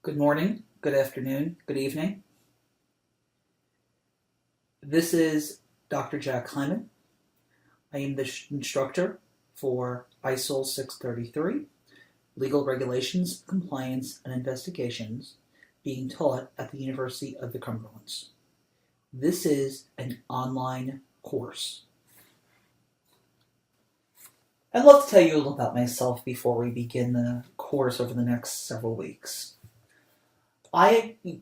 Good morning, good afternoon, good evening. This is Dr. Jack Hyman. I am the instructor for ISOL 633, Legal Regulations, Compliance, and Investigations, being taught at the University of the Cumberlands. This is an online course. I'd love to tell you a little about myself before we begin the course over the next several weeks.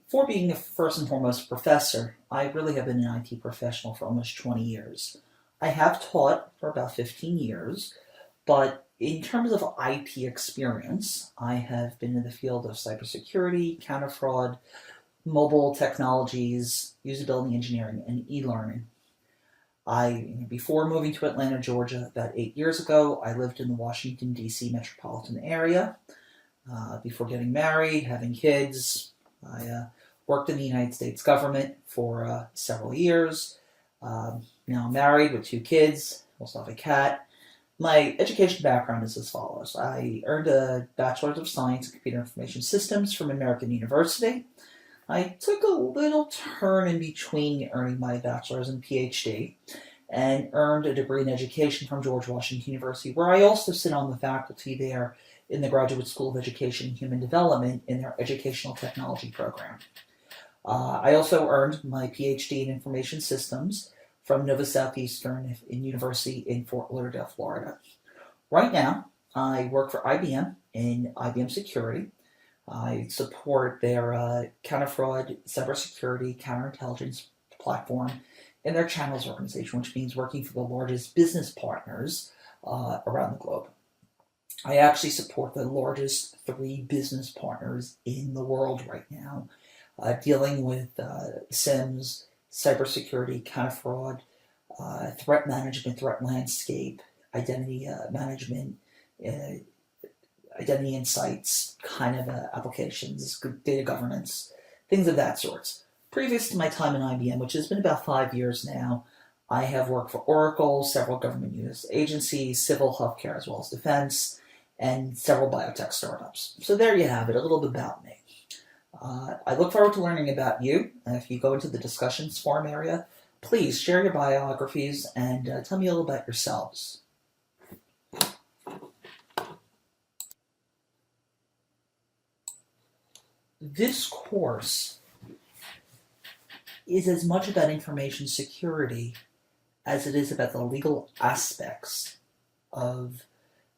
For being a first and foremost professor, I really have been an IT professional for almost 20 years. I have taught for about 15 years, but in terms of IT experience, I have been in the field of cybersecurity, counter fraud, mobile technologies, usability engineering, and e-learning. Before moving to Atlanta, Georgia, about 8 years ago, I lived in the Washington, D.C. metropolitan area. Before getting married, having kids, I worked in the United States government for several years. Now I'm married with 2 kids, also have a cat. My education background is as follows. I earned a Bachelor's of Science in Computer Information Systems from American University. I took a little turn in between earning my bachelor's and PhD and earned a degree in education from George Washington University, where I also sit on the faculty there in the Graduate School of Education and Human Development in their Educational Technology program. I also earned my PhD in Information Systems from Nova Southeastern University in Fort Lauderdale, Florida. Right now, I work for IBM in IBM Security. I support their counter-fraud, cybersecurity, counterintelligence platform in their channels organization, which means working for the largest business partners around the globe. I actually support the largest 3 business partners in the world right now, dealing with SIMs, cybersecurity, counter fraud, threat management, threat landscape, identity management, identity insights kind of applications, data governance, things of that sort. Previous to my time in IBM, which has been about 5 years now, I have worked for Oracle, several government U.S. agencies, civil healthcare as well as defense, and several biotech startups. So there you have it, a little bit about me. I look forward to learning about you. If you go into the discussions forum area, please share your biographies and tell me a little about yourselves. This course is as much about information security as it is about the legal aspects of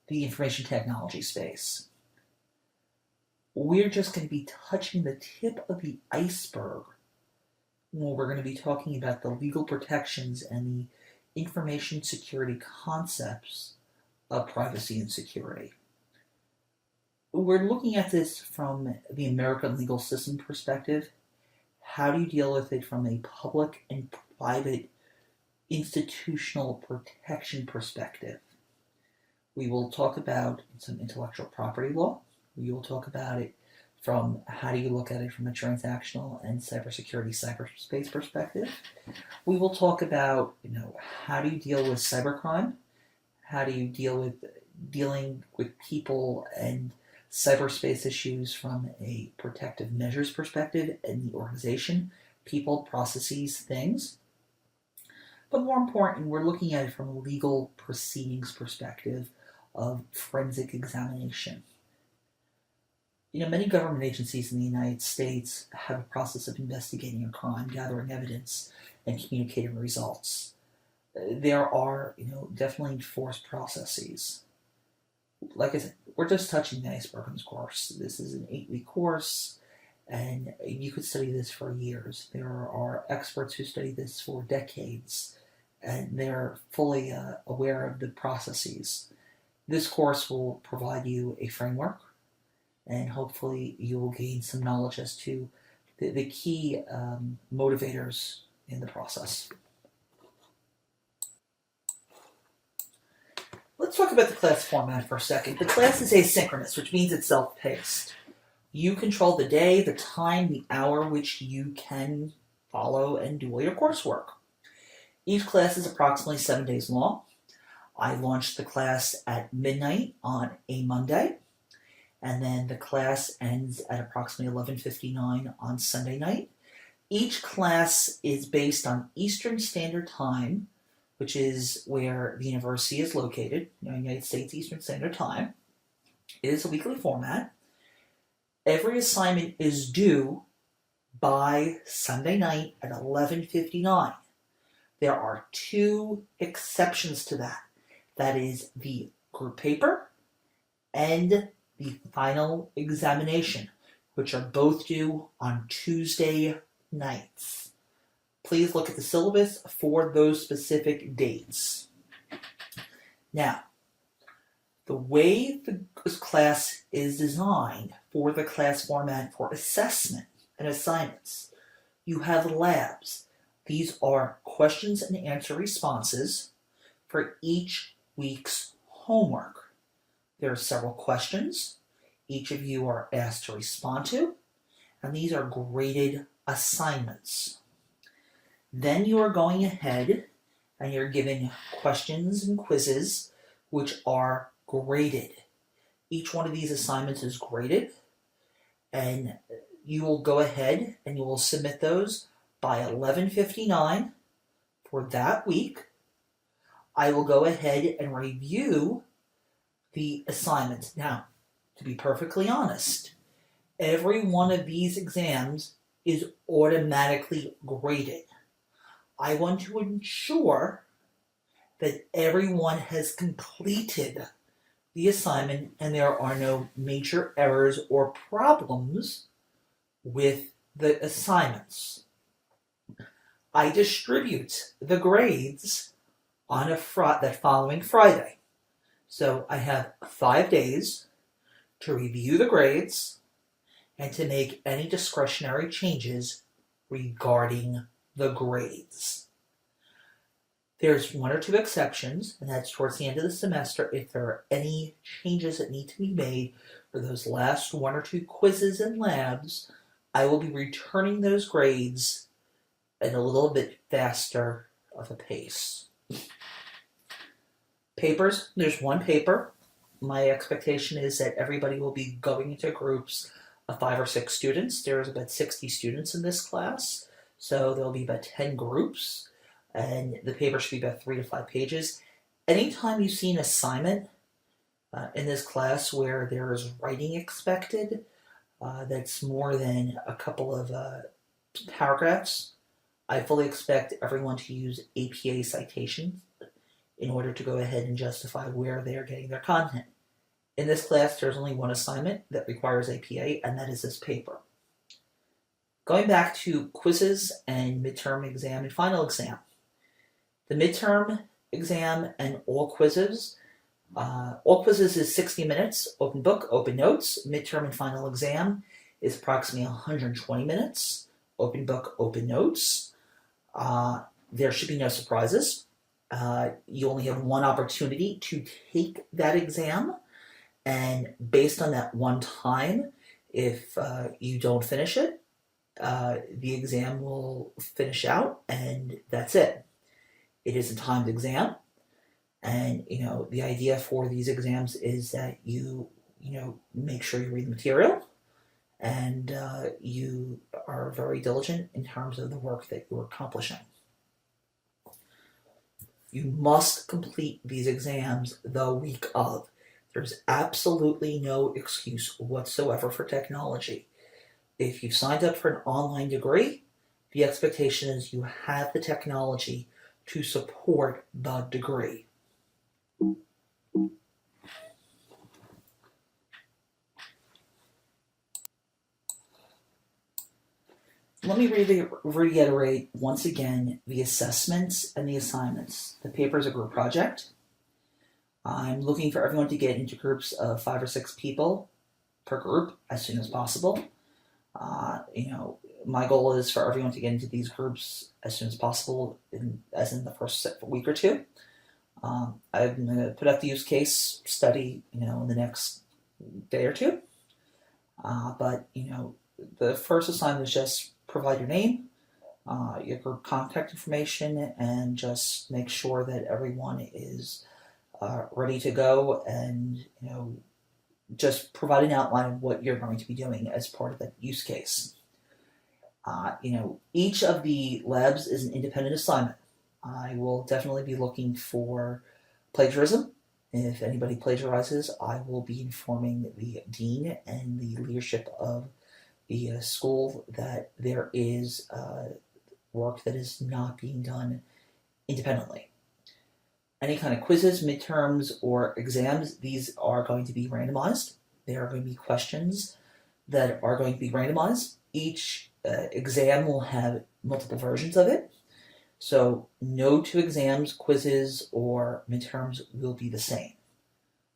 the information technology space. We're just going to be touching the tip of the iceberg when we're going to be talking about the legal protections and the information security concepts of privacy and security. We're looking at this from the American legal system perspective. How do you deal with it from a public and private institutional protection perspective? We will talk about some intellectual property law. We will talk about it from how do you look at it from a transactional and cybersecurity cyberspace perspective. We will talk about how do you deal with cybercrime, how do you dealing with people and cyberspace issues from a protective measures perspective and the organization, people, processes, things. But more important, we're looking at it from a legal proceedings perspective of forensic examination. Many government agencies in the United States have a process of investigating a crime, gathering evidence, and communicating results. There are, definitely enforced processes. Like I said, we're just touching the iceberg on this course. This is an 8-week course, and you could study this for years. There are experts who study this for decades, and they're fully aware of the processes. This course will provide you a framework, and hopefully you will gain some knowledge as to the key motivators in the process. Let's talk about the class format for a second. The class is asynchronous, which means it's self-paced. You control the day, the time, the hour which you can follow and do all your coursework. Each class is approximately 7 days long. I launched the class at midnight on a Monday, and then the class ends at approximately 11:59 on Sunday night. Each class is based on Eastern Standard Time, which is where the university is located, United States Eastern Standard Time. It is a weekly format. Every assignment is due by Sunday night at 11:59. There are two exceptions to that. That is the group paper and the final examination, which are both due on Tuesday nights. Please look at the syllabus for those specific dates. Now, the way the class is designed for the class format for assessment and assignments, you have labs. These are questions and answer responses for each week's homework. There are several questions each of you are asked to respond to, and these are graded assignments. Then you are going ahead and you're given questions and quizzes which are graded. Each one of these assignments is graded, and you will go ahead and you will submit those by 11:59 for that week. I will go ahead and review the assignments. Now, to be perfectly honest, every one of these exams is automatically graded. I want to ensure that everyone has completed the assignment and there are no major errors or problems with the assignments. I distribute the grades on that following Friday. So I have 5 days to review the grades and to make any discretionary changes regarding the grades. There's one or two exceptions, and that's towards the end of the semester if there are any changes that need to be made for those last one or two quizzes and labs. I will be returning those grades at a little bit faster of a pace. Papers, there's one paper. My expectation is that everybody will be going into groups of 5 or 6 students. There's about 60 students in this class, so there'll be about 10 groups, and the paper should be about 3 to 5 pages. Anytime you see an assignment in this class where there is writing expected, that's more than a couple of paragraphs, I fully expect everyone to use APA citations in order to go ahead and justify where they're getting their content. In this class, there's only one assignment that requires APA, and that is this paper. Going back to quizzes and midterm exam and final exam. The midterm exam and all quizzes is 60 minutes, open book, open notes. Midterm and final exam is approximately 120 minutes, open book, open notes. There should be no surprises. You only have one opportunity to take that exam, and based on that one time, if you don't finish it, the exam will finish out, and that's it. It is a timed exam, and the idea for these exams is that you make sure you read the material, and you are very diligent in terms of the work that you're accomplishing. You must complete these exams the week of. There's absolutely no excuse whatsoever for technology. If you've signed up for an online degree, the expectation is you have the technology to support the degree. Let me reiterate once again the assessments and the assignments. The paper is a group project. I'm looking for everyone to get into groups of 5 or 6 people per group as soon as possible. My goal is for everyone to get into these groups as soon as possible, as in the first week or two. I'm going to put out the use case study, in the next day or two. But the first assignment is just provide your name, your group contact information, and just make sure that everyone is ready to go and just provide an outline of what you're going to be doing as part of that use case. Each of the labs is an independent assignment. I will definitely be looking for plagiarism. If anybody plagiarizes, I will be informing the dean and the leadership of the school that there is work that is not being done independently. Any kind of quizzes, midterms, or exams, these are going to be randomized. There are going to be questions that are going to be randomized. Each exam will have multiple versions of it. So no two exams, quizzes, or midterms will be the same.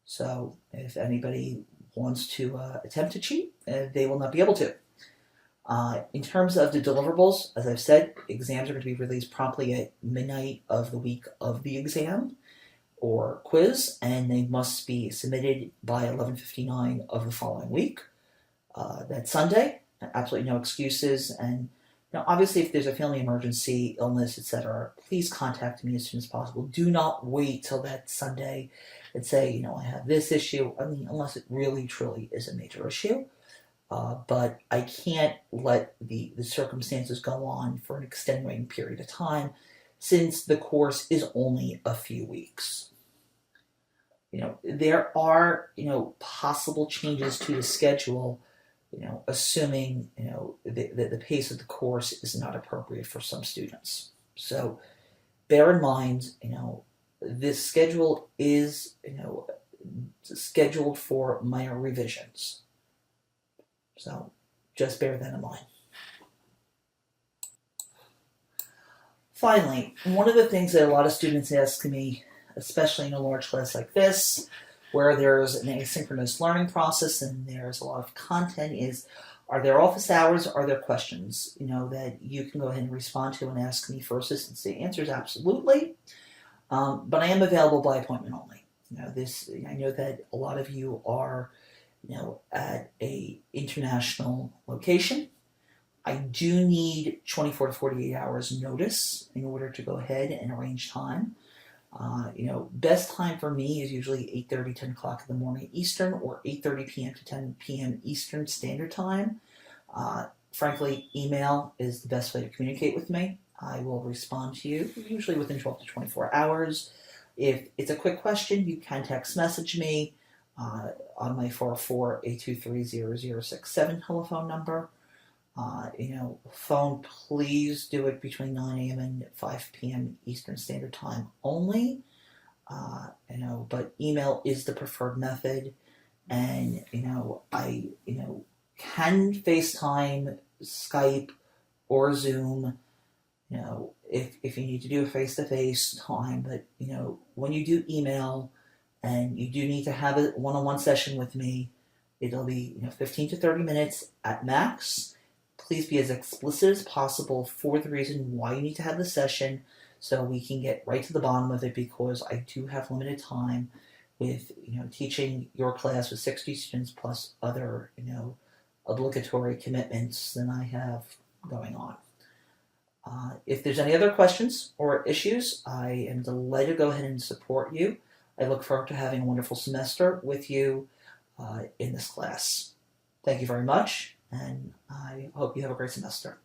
So if anybody wants to attempt to cheat, they will not be able to. In terms of the deliverables, as I've said, exams are going to be released promptly at midnight of the week of the exam or quiz, and they must be submitted by 11:59 of the following week. That's Sunday. Absolutely no excuses. And obviously, if there's a family emergency, illness, etc., please contact me as soon as possible. Do not wait till that Sunday and say, I have this issue. I mean, unless it really, truly is a major issue. But I can't let the circumstances go on for an extenuating period of time since the course is only a few weeks. There are, possible changes to the schedule, assuming, the pace of the course is not appropriate for some students. So bear in mind, this schedule is, scheduled for minor revisions. So just bear that in mind. Finally, one of the things that a lot of students ask me, especially in a large class like this, where there's an asynchronous learning process and there's a lot of content, is are there office hours? Are there questions, that you can go ahead and respond to and ask me for assistance? The answer is absolutely, but I am available by appointment only. I know that a lot of you are at a international location. I do need 24 to 48 hours notice in order to go ahead and arrange time. Best time for me is usually 8:30, 10 o'clock in the morning Eastern, or 8:30 p.m. to 10 p.m. Eastern Standard Time. Frankly, email is the best way to communicate with me. I will respond to you usually within 12 to 24 hours. If it's a quick question, you can text message me on my 404-823-0067 telephone number. Phone, please do it between 9 a.m. and 5 p.m. Eastern Standard Time only. But email is the preferred method. And, I, can FaceTime, Skype, or Zoom, if you need to do a face-to-face time. But, when you do email and you do need to have a one-on-one session with me, it'll be, 15 to 30 minutes at max. Please be as explicit as possible for the reason why you need to have the session so we can get right to the bottom of it, because I do have limited time with, teaching your class with 60 students plus other, obligatory commitments than I have going on. If there's any other questions or issues, I am delighted to go ahead and support you. I look forward to having a wonderful semester with you in this class. Thank you very much, and I hope you have a great semester.